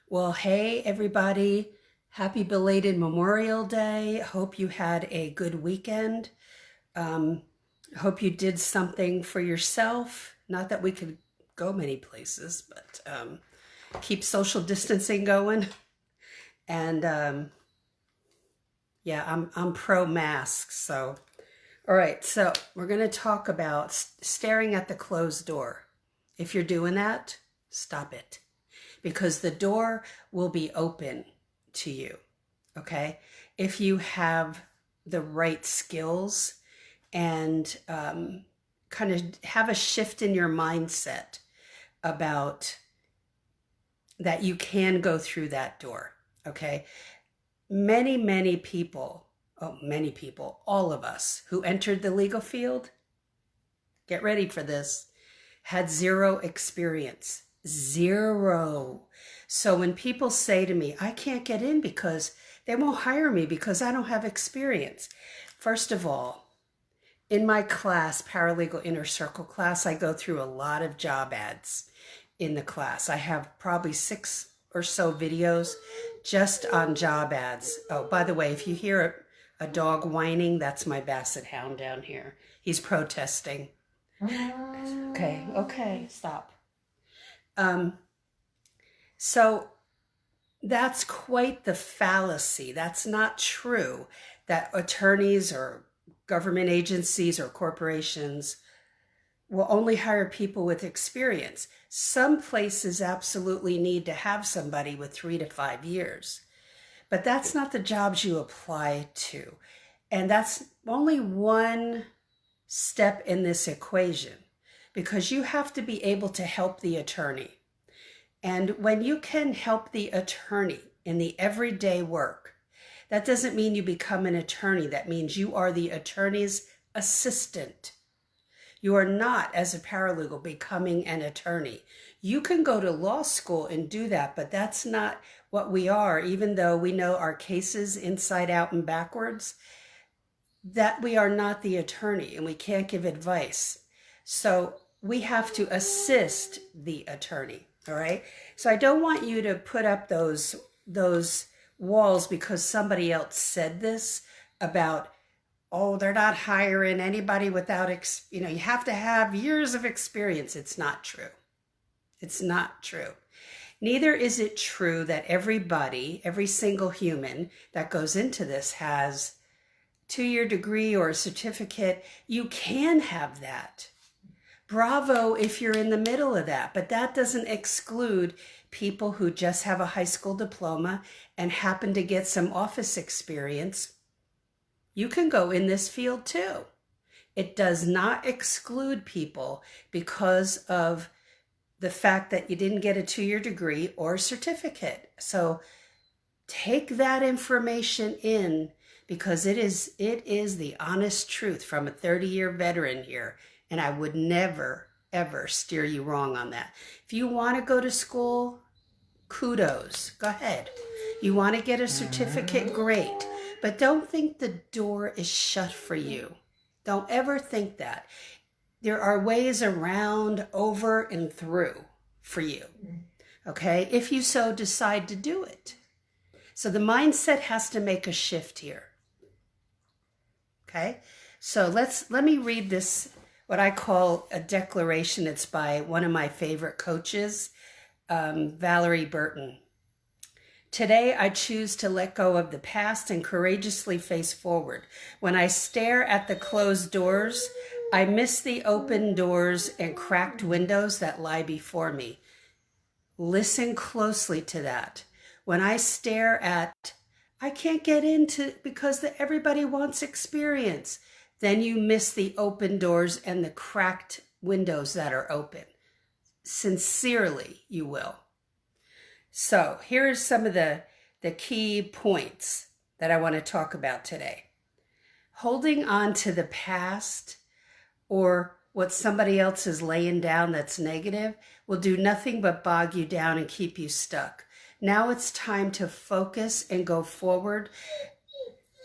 Well, hey, everybody. Happy belated Memorial Day. Hope you had a good weekend. Um, Hope you did something for yourself. Not that we could go many places, but keep social distancing going. And yeah, I'm pro mask. So, all right. So we're going to talk about staring at the closed door. If you're doing that, stop it because the door will be open to you. Okay. If you have the right skills and kind of have a shift in your mindset about that you can go through that door. Okay. Many people, many people, all of us who entered the legal field, get ready for this, had zero experience. Zero. So when people say to me, I can't get in because they won't hire me because I don't have experience. First of all, in my class, Paralegal Inner Circle class, I go through a lot of job ads in the class. I have probably 6 or so videos just on job ads. Oh, by the way, if you hear a dog whining, that's my basset hound down here. He's protesting. Okay, stop. So that's quite the fallacy. That's not true that attorneys or government agencies or corporations will only hire people with experience. Some places absolutely need to have somebody with 3 to 5 years, but that's not the jobs you apply to. And that's only one step in this equation because you have to be able to help the attorney. And when you can help the attorney in the everyday work, that doesn't mean you become an attorney. That means you are the attorney's assistant. You are not, as a paralegal, becoming an attorney. You can go to law school and do that, but that's not what we are, even though we know our cases inside out and backwards, that we are not the attorney and we can't give advice. So we have to assist the attorney. All right. So I don't want you to put up those walls because somebody else said this about, oh, they're not hiring anybody without, you have to have years of experience. It's not true. It's not true. Neither is it true that everybody, every single human that goes into this has a 2-year degree or a certificate. You can have that. Bravo if you're in the middle of that, but that doesn't exclude people who just have a high school diploma and happen to get some office experience. You can go in this field too. It does not exclude people because of the fact that you didn't get a 2-year degree or certificate. So take that information in because it is the honest truth from a 30-year veteran here. And I would never, ever steer you wrong on that. If you want to go to school, kudos. Go ahead. You want to get a certificate, great. But don't think the door is shut for you. Don't ever think that. There are ways around, over, and through for you. Okay? If you so decide to do it. So the mindset has to make a shift here. Okay? So let me read this, what I call a declaration. It's by one of my favorite coaches, Valerie Burton. Today, I choose to let go of the past and courageously face forward. When I stare at the closed doors, I miss the open doors and cracked windows that lie before me. Listen closely to that. When I stare at, I can't get into because everybody wants experience. Then you miss the open doors and the cracked windows that are open. Sincerely, you will. So here are some of the key points that I want to talk about today. Holding on to the past or what somebody else is laying down that's negative will do nothing but bog you down and keep you stuck. Now it's time to focus and go forward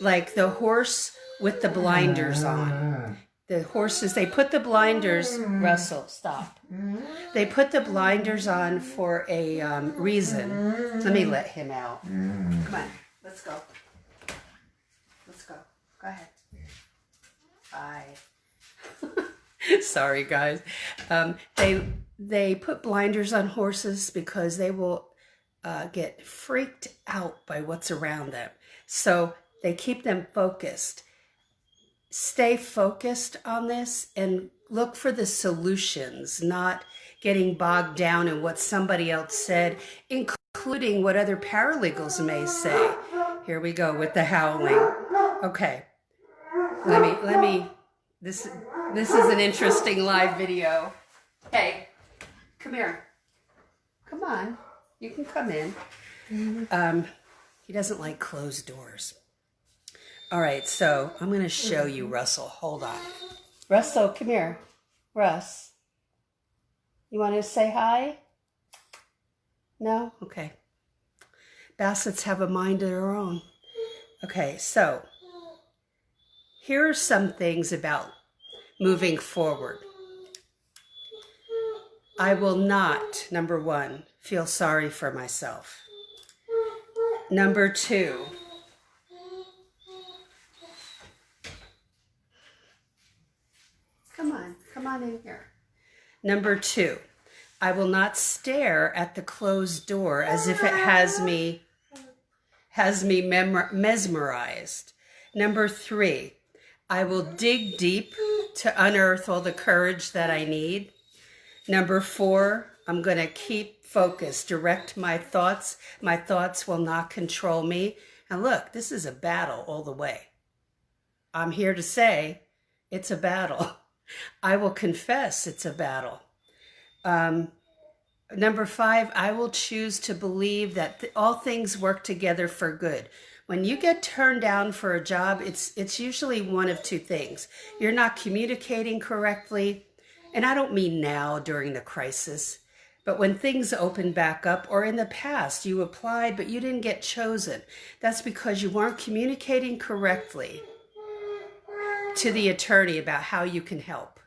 like the horse with the blinders on. the horses, they put the blinders, Russell, stop. They put the blinders on for a reason. Let me let him out. Come on, let's go. Let's go. Go ahead. Bye. Sorry, guys. They put blinders on horses because they will get freaked out by what's around them. So they keep them focused. Stay focused on this and look for the solutions, not getting bogged down in what somebody else said, including what other paralegals may say. Here we go with the howling. Okay. Let me, this is an interesting live video. Hey, come here. Come on, you can come in. He doesn't like closed doors. All right, so I'm going to show you Russell. Hold on. Russell, come here. Russ, you want to say hi? No? Okay. Bassets have a mind of their own. Okay, so here are some things about moving forward. I will not, number one, feel sorry for myself. Number two, come on in here. Number two, I will not stare at the closed door as if it has me mesmerized. Number three, I will dig deep to unearth all the courage that I need. Number four, I'm going to keep focused, direct my thoughts. My thoughts will not control me. And look, this is a battle all the way. I'm here to say it's a battle. I will confess it's a battle. Number five, I will choose to believe that all things work together for good. When you get turned down for a job, it's usually one of two things. You're not communicating correctly, and I don't mean now during the crisis, but when things open back up, or in the past you applied but you didn't get chosen. That's because you weren't communicating correctly to the attorney about how you can help.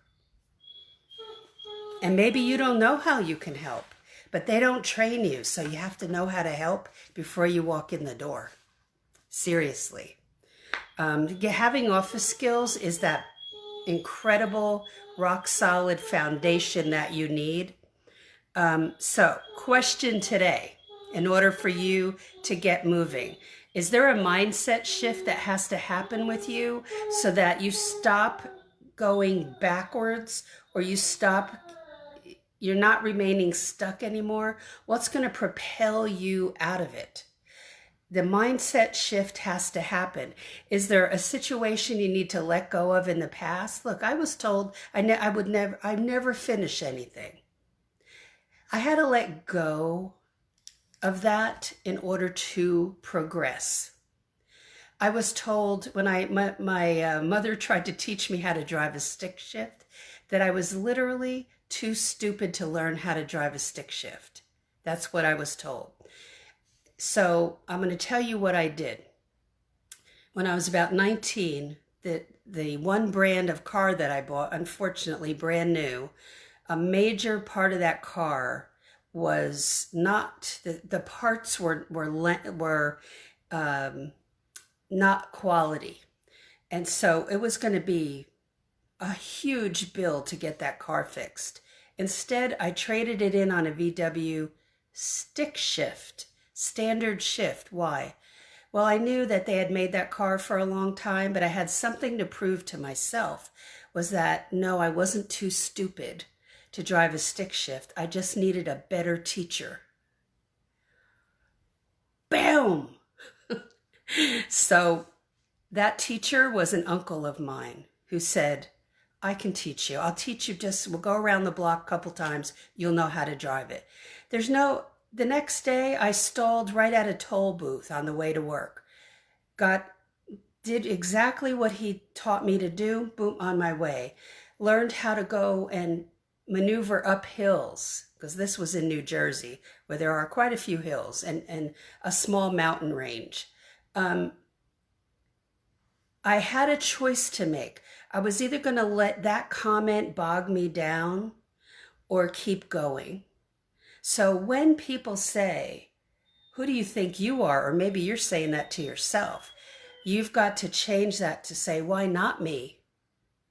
And maybe you don't know how you can help, but they don't train you, so you have to know how to help before you walk in the door. Seriously. Having office skills is that incredible, rock-solid foundation that you need. So, question today, in order for you to get moving. Is there a mindset shift that has to happen with you so that you stop going backwards, or you're not remaining stuck anymore? What's going to propel you out of it? The mindset shift has to happen. Is there a situation you need to let go of in the past? Look, I was told I never finish anything. I had to let go of that in order to progress. I was told when my mother tried to teach me how to drive a stick shift that I was literally too stupid to learn how to drive a stick shift. That's what I was told. So I'm going to tell you what I did. When I was about 19, the one brand of car that I bought, unfortunately brand new, a major part of that car was not, the parts were not quality. And so it was going to be a huge bill to get that car fixed. Instead, I traded it in on a VW stick shift, standard shift. Why? Well, I knew that they had made that car for a long time, but I had something to prove to myself, was that no, I wasn't too stupid to drive a stick shift. I just needed a better teacher. Boom! So that teacher was an uncle of mine who said, I can teach you. I'll teach you, we'll go around the block a couple times. You'll know how to drive it. The next day I stalled right at a toll booth on the way to work. Did exactly what he taught me to do, boom, on my way. Learned how to go and maneuver up hills, because this was in New Jersey, where there are quite a few hills and a small mountain range. I had a choice to make. I was either going to let that comment bog me down or keep going. So when people say, who do you think you are? Or maybe you're saying that to yourself. You've got to change that to say, why not me?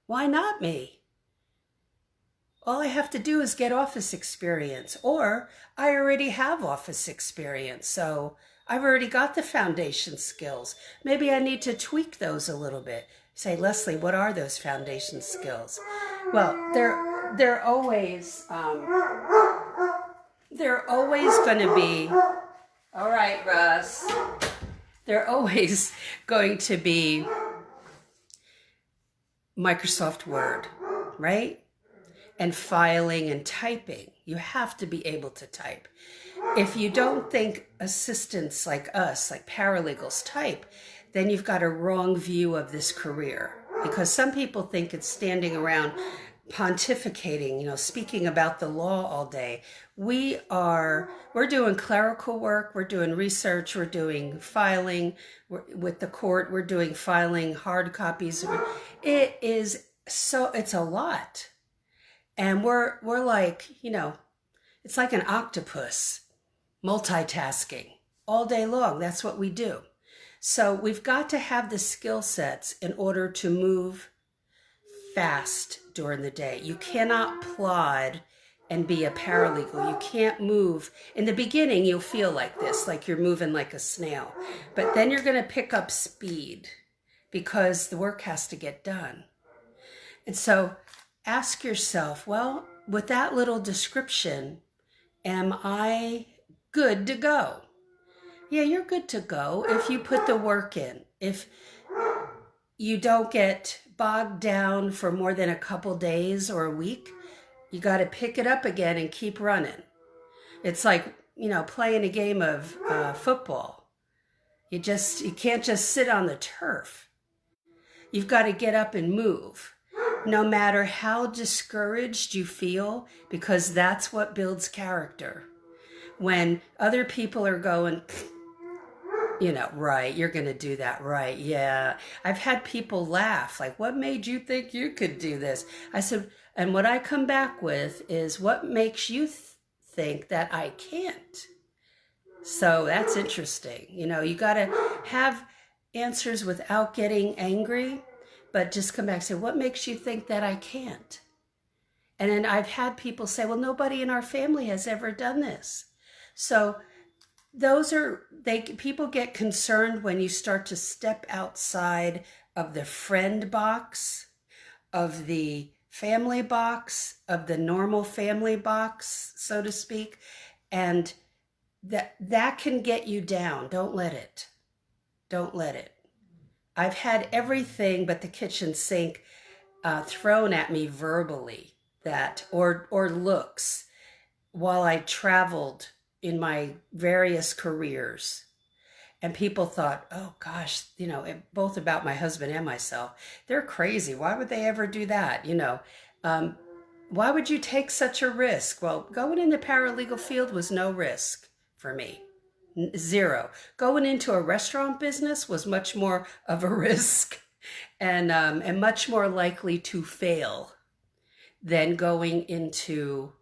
Why not me? All I have to do is get office experience, or I already have office experience. So I've already got the foundation skills. Maybe I need to tweak those a little bit. Say, Leslie, what are those foundation skills? Well, they're always going to be, all right, Russ. They're always going to be Microsoft Word, right? And filing and typing. You have to be able to type. If you don't think assistants like us, like paralegals, type, then you've got a wrong view of this career. Because some people think it's standing around pontificating, speaking about the law all day. We're doing clerical work, we're doing research, we're doing filing with the court, we're doing filing hard copies. It's a lot. And we're like, it's like an octopus, multitasking all day long. That's what we do. So we've got to have the skill sets in order to move fast during the day. You cannot plod and be a paralegal. You can't move. In the beginning, you'll feel like this, like you're moving like a snail. But then you're going to pick up speed because the work has to get done. And so ask yourself, well, with that little description, am I good to go? Yeah, you're good to go if you put the work in. If you don't get bogged down for more than a couple days or a week, you got to pick it up again and keep running. It's like, playing a game of football. You can't just sit on the turf. You've got to get up and move. No matter how discouraged you feel, because that's what builds character. When other people are going, right, you're going to do that, right, yeah. I've had people laugh, like, what made you think you could do this? I said, and what I come back with is, what makes you think that I can't? So that's interesting. You got to have answers without getting angry. But just come back and say, what makes you think that I can't? And then I've had people say, well, nobody in our family has ever done this. So people get concerned when you start to step outside of the friend box, of the family box, of the normal family box, so to speak. And that can get you down. Don't let it. Don't let it. I've had everything but the kitchen sink thrown at me verbally, or looks, while I traveled in my various careers. And people thought, oh gosh, both about my husband and myself, they're crazy. Why would they ever do that? Why would you take such a risk? Well, going in the paralegal field was no risk for me. Zero. Going into a restaurant business was much more of a risk and much more likely to fail than going into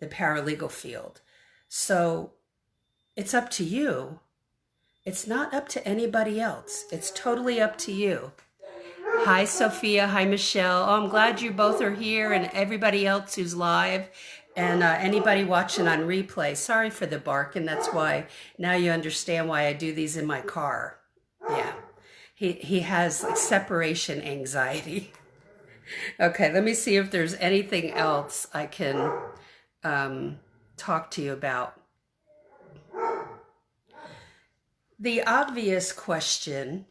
the paralegal field. So it's up to you. It's not up to anybody else. It's totally up to you. Hi, Sophia. Hi, Michelle. Oh, I'm glad you both are here, and everybody else who's live. And anybody watching on replay, sorry for the bark, and that's why now you understand why I do these in my car. Yeah, he has like separation anxiety. Okay, let me see if there's anything else I can talk to you about. The obvious question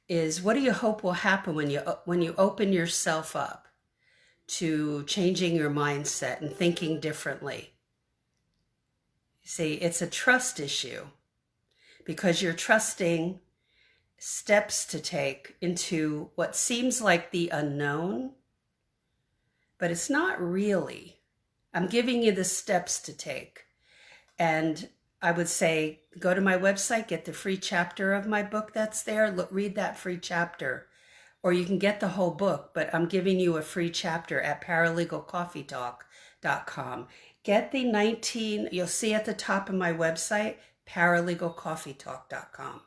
is, what do you hope will happen when you open yourself up to changing your mindset and thinking differently? See, it's a trust issue because you're trusting steps to take into what seems like the unknown, but it's not really. I'm giving you the steps to take. And I would say, go to my website, get the free chapter of my book that's there, read that free chapter. or you can get the whole book, but I'm giving you a free chapter at paralegalcoffeetalk.com. Get the 19, you'll see at the top of my website, paralegalcoffeetalk.com.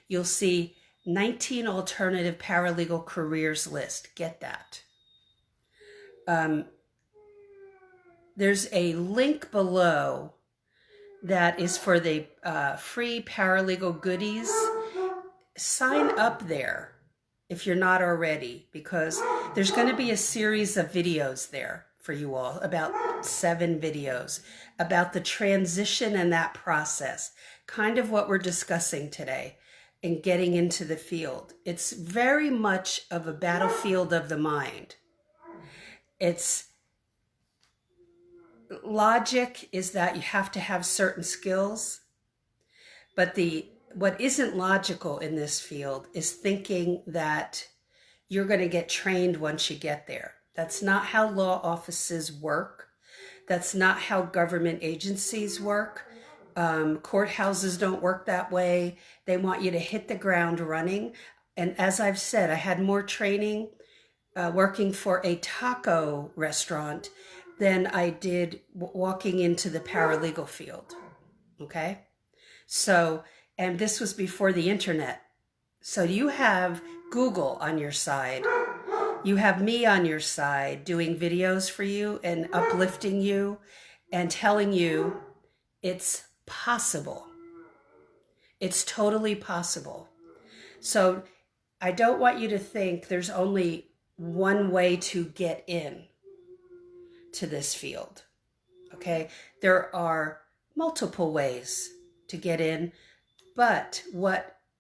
You'll see 19 alternative paralegal careers list. Get that. There's a link below that is for the free paralegal goodies. Sign up there if you're not already, because there's going to be a series of videos there for you all, about 7 videos about the transition and that process, kind of what we're discussing today and getting into the field. It's very much of a battlefield of the mind. It's logic is that you have to have certain skills, but what isn't logical in this field is thinking that you're going to get trained once you get there. That's not how law offices work. That's not how government agencies work. Courthouses don't work that way. They want you to hit the ground running. And as I've said, I had more training working for a taco restaurant than I did walking into the paralegal field. Okay? So, and this was before the internet. So you have Google on your side. You have me on your side doing videos for you and uplifting you and telling you it's possible. It's totally possible. So I don't want you to think there's only one way to get in to this field. Okay? There are multiple ways to get in, but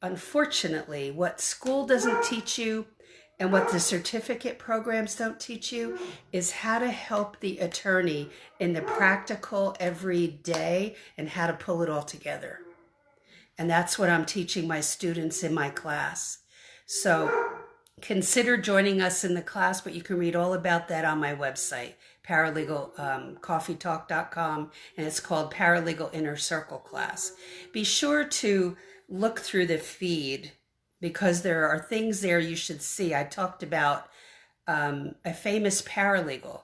unfortunately, what school doesn't teach you and what the certificate programs don't teach you is how to help the attorney in the practical every day and how to pull it all together. And that's what I'm teaching my students in my class. So consider joining us in the class, but you can read all about that on my website, paralegalcoffeetalk.com, and it's called Paralegal Inner Circle Class. Be sure to look through the feed because there are things there you should see. I talked about a famous paralegal,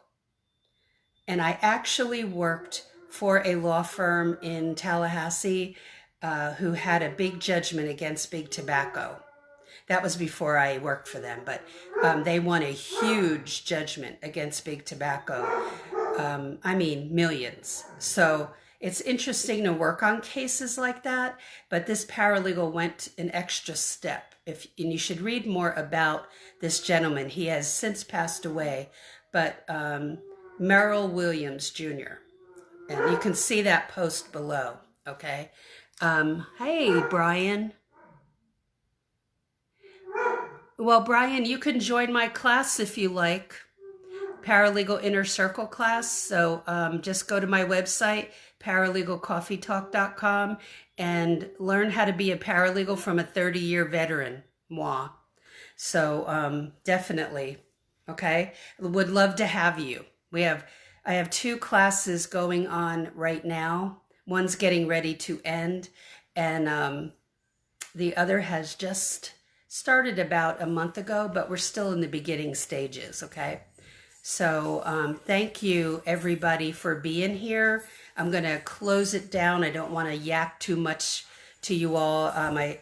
and I actually worked for a law firm in Tallahassee who had a big judgment against big tobacco. That was before I worked for them, but they won a huge judgment against big tobacco. I mean, millions. So it's interesting to work on cases like that, but this paralegal went an extra step. And you should read more about this gentleman. He has since passed away, but Merrill Williams Jr. And you can see that post below, okay? Hey, Brian. Well, Brian, you can join my class if you like, Paralegal Inner Circle class. So just go to my website, paralegalcoffeetalk.com, and learn how to be a paralegal from a 30-year veteran, moi. So definitely, okay? Would love to have you. I have 2 classes going on right now. One's getting ready to end, and the other has just started about a month ago, but we're still in the beginning stages, okay? So thank you, everybody, for being here. I'm going to close it down. I don't want to yak too much to you all. I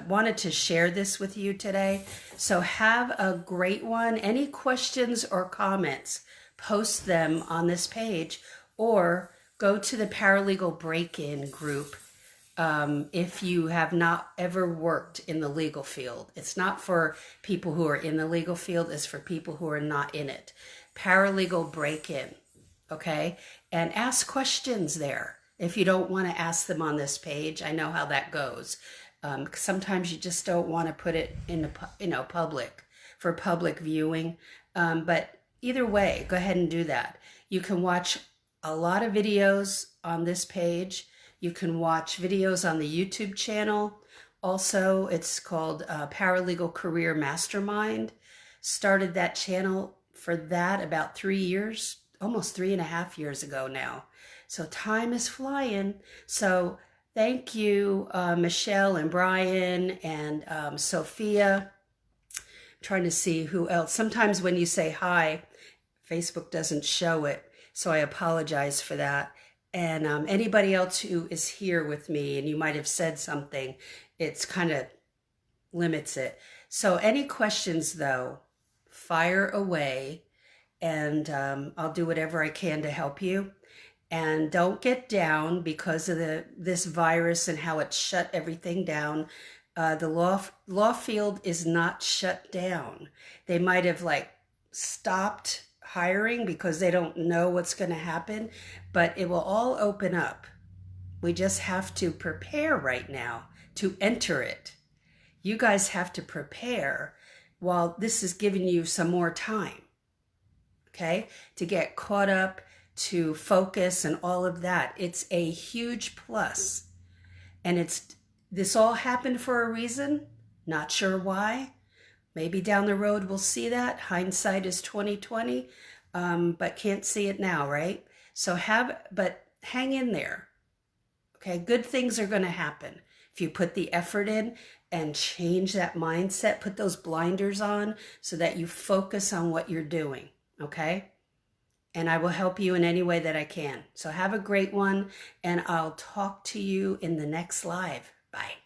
wanted to share this with you today. So have a great one. Any questions or comments, post them on this page or go to the Paralegal Break-In group. If you have not ever worked in the legal field. It's not for people who are in the legal field, it's for people who are not in it. Paralegal Break-In, okay? And ask questions there. If you don't want to ask them on this page, I know how that goes. Sometimes you just don't want to put it in the public for public viewing. But either way, go ahead and do that. You can watch a lot of videos on this page. You can watch videos on the YouTube channel. Also, it's called Paralegal Career Mastermind. Started that channel for that about 3 years, almost 3.5 years ago now. So time is flying. So thank you, Michelle and Brian and Sophia. trying to see who else. Sometimes when you say hi, Facebook doesn't show it. So I apologize for that. And anybody else who is here with me and you might have said something, it's kind of limits it. So any questions though, fire away, and I'll do whatever I can to help you. And don't get down because of this virus and how it shut everything down. The law field is not shut down. They might have like stopped hiring because they don't know what's going to happen, but it will all open up. We just have to prepare right now to enter it. You guys have to prepare while this is giving you some more time, okay, to get caught up, to focus and all of that. It's a huge plus. And this all happened for a reason. Not sure why. Maybe down the road we'll see that. Hindsight is 2020, but can't see it now, right? But hang in there. Okay, good things are going to happen if you put the effort in and change that mindset. Put those blinders on so that you focus on what you're doing. Okay. And I will help you in any way that I can. So have a great one, and I'll talk to you in the next live. Bye.